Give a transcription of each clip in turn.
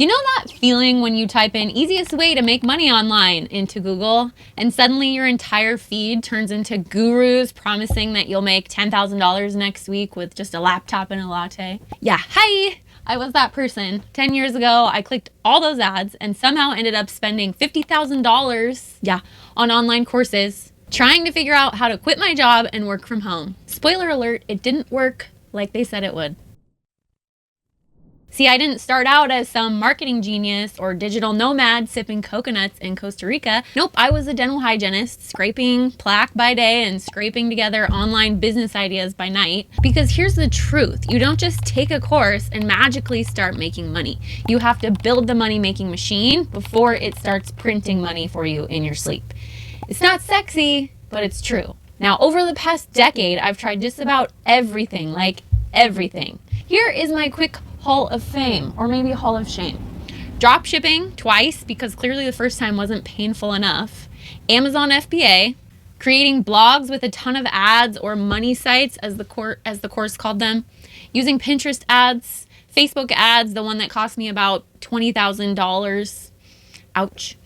You know that feeling when you type in easiest way to make money online into Google and suddenly your entire feed turns into gurus promising that you'll make $10,000 next week with just a laptop and a latte? Yeah, hi! I was that person. 10 years ago, I clicked all those ads and somehow ended up spending $50,000, on online courses, trying to figure out how to quit my job and work from home. Spoiler alert, it didn't work like they said it would. See, I didn't start out as some marketing genius or digital nomad sipping coconuts in Costa Rica. Nope, I was a dental hygienist, scraping plaque by day and scraping together online business ideas by night. Because here's the truth, you don't just take a course and magically start making money. You have to build the money-making machine before it starts printing money for you in your sleep. It's not sexy, but it's true. Now, over the past decade, I've tried just about everything, like everything. Here is my quick Hall of Fame, or maybe Hall of Shame. Drop shipping twice, because clearly the first time wasn't painful enough. Amazon FBA, creating blogs with a ton of ads or money sites, as the course called them, using Pinterest ads, Facebook ads, the one that cost me about $20,000. Ouch.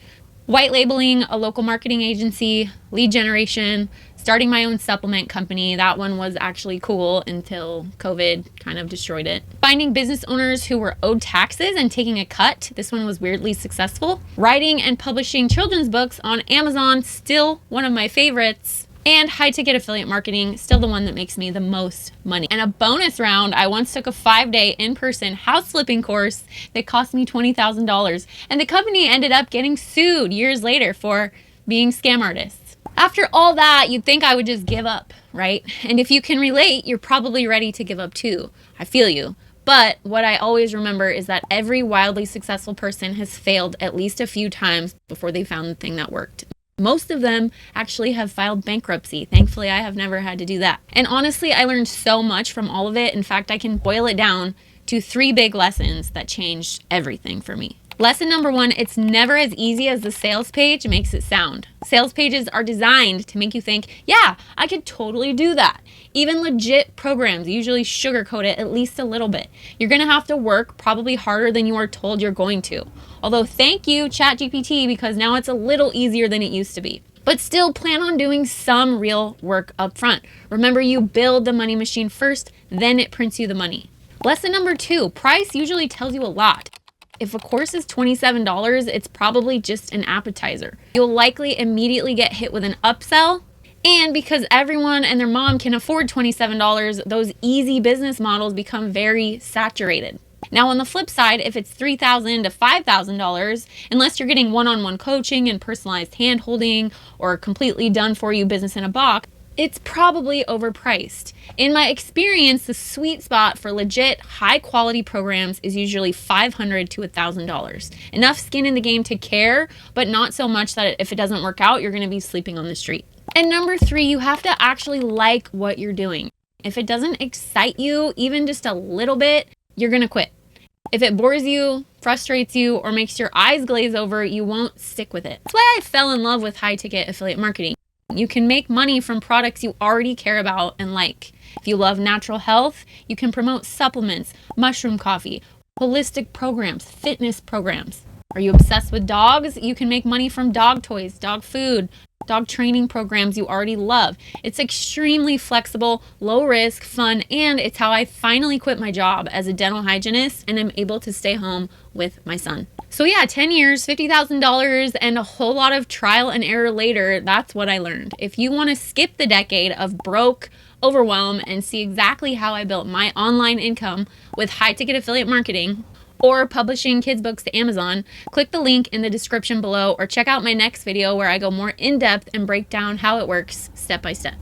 White labeling a local marketing agency, lead generation, starting my own supplement company. That one was actually cool until COVID kind of destroyed it. Finding business owners who were owed taxes and taking a cut. This one was weirdly successful. Writing and publishing children's books on Amazon, still one of my favorites. And high-ticket affiliate marketing, still the one that makes me the most money. And a bonus round, I once took a 5-day in-person house flipping course that cost me $20,000. And the company ended up getting sued years later for being scam artists. After all that, you'd think I would just give up, right? And if you can relate, you're probably ready to give up too. I feel you. But what I always remember is that every wildly successful person has failed at least a few times before they found the thing that worked. Most of them actually have filed bankruptcy. Thankfully, I have never had to do that. And honestly, I learned so much from all of it. In fact, I can boil it down to 3 big lessons that changed everything for me. Lesson number 1, it's never as easy as the sales page makes it sound. Sales pages are designed to make you think, yeah, I could totally do that. Even legit programs usually sugarcoat it at least a little bit. You're gonna have to work probably harder than you are told you're going to. Although thank you, ChatGPT, because now it's a little easier than it used to be. But still plan on doing some real work up front. Remember, you build the money machine first, then it prints you the money. Lesson number 2, price usually tells you a lot. If a course is $27, it's probably just an appetizer. You'll likely immediately get hit with an upsell. And because everyone and their mom can afford $27, those easy business models become very saturated. Now, on the flip side, if it's $3,000 to $5,000, unless you're getting one-on-one coaching and personalized hand-holding or completely done-for-you business in a box, it's probably overpriced. In my experience, the sweet spot for legit high-quality programs is usually $500 to $1,000. Enough skin in the game to care, but not so much that if it doesn't work out, you're going to be sleeping on the street. And number 3, you have to actually like what you're doing. If it doesn't excite you, even just a little bit, you're going to quit. If it bores you, frustrates you, or makes your eyes glaze over, you won't stick with it. That's why I fell in love with high-ticket affiliate marketing. You can make money from products you already care about and like. If you love natural health, you can promote supplements, mushroom coffee, holistic programs, fitness programs. Are you obsessed with dogs? You can make money from dog toys, dog food, dog training programs you already love. It's extremely flexible, low risk, fun, and it's how I finally quit my job as a dental hygienist and I'm able to stay home with my son. So yeah, 10 years, $50,000, and a whole lot of trial and error later, that's what I learned. If you want to skip the decade of broke, overwhelm, and see exactly how I built my online income with high-ticket affiliate marketing, or publishing kids' books to Amazon, click the link in the description below or check out my next video where I go more in-depth and break down how it works step by step.